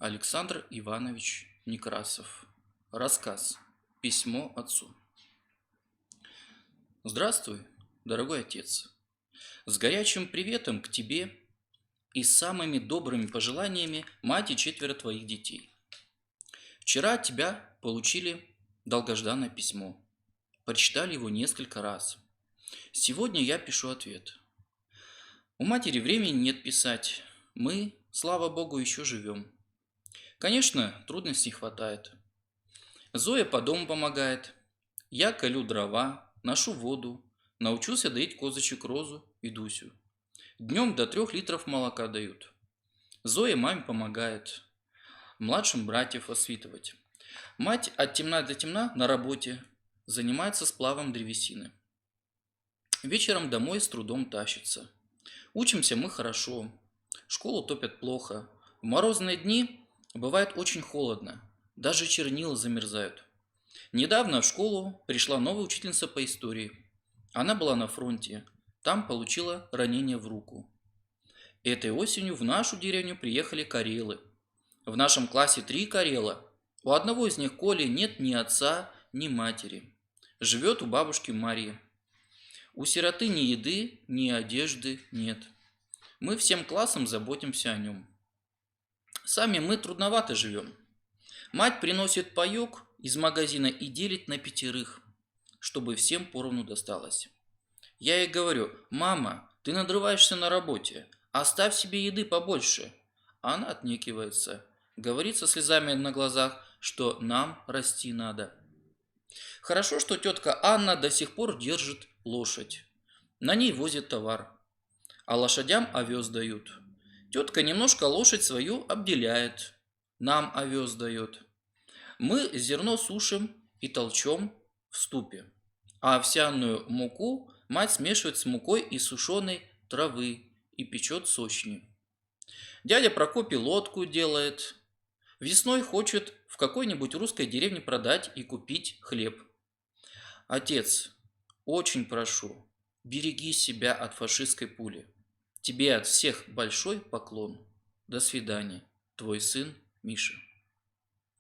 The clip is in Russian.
Александр Иванович Некрасов. Рассказ. Письмо отцу. Здравствуй, дорогой отец. С горячим приветом к тебе и с самыми добрыми пожеланиями мать и 4 твоих детей. Вчера от тебя получили долгожданное письмо. Прочитали его несколько раз. Сегодня я пишу ответ. У матери времени нет писать. Мы, слава Богу, еще живем. Конечно, трудностей хватает. Зоя по дому помогает. Я колю дрова, ношу воду, научился доить козочек Розу и Дусю. Днем до 3 литров молока дают. Зоя маме помогает, младшим братьев воспитывать. Мать от темна до темна на работе, занимается сплавом древесины. Вечером домой с трудом тащится. Учимся мы хорошо, школу топят плохо. В морозные дни бывает очень холодно, даже чернила замерзают. Недавно в школу пришла новая учительница по истории. Она была на фронте, там получила ранение в руку. Этой осенью в нашу деревню приехали карелы. В нашем классе 3 карела. У одного из них, Коли, нет ни отца, ни матери. Живет у бабушки Марии. У сироты ни еды, ни одежды нет. Мы всем классом заботимся о нем. Сами мы трудновато живем. Мать приносит паёк из магазина и делит на 5, чтобы всем поровну досталось. Я ей говорю: «Мама, ты надрываешься на работе, оставь себе еды побольше». А она отнекивается, говорит со слезами на глазах, что нам расти надо. Хорошо, что тетка Анна до сих пор держит лошадь. На ней возит товар, а лошадям овес дают. Тетка немножко лошадь свою обделяет, нам овес дает. Мы зерно сушим и толчем в ступе, а овсяную муку мать смешивает с мукой из сушеной травы и печет сочнее. Дядя Прокопий лодку делает. Весной хочет в какой-нибудь русской деревне продать и купить хлеб. Отец, очень прошу, береги себя от фашистской пули. Тебе от всех большой поклон. До свидания. Твой сын Миша.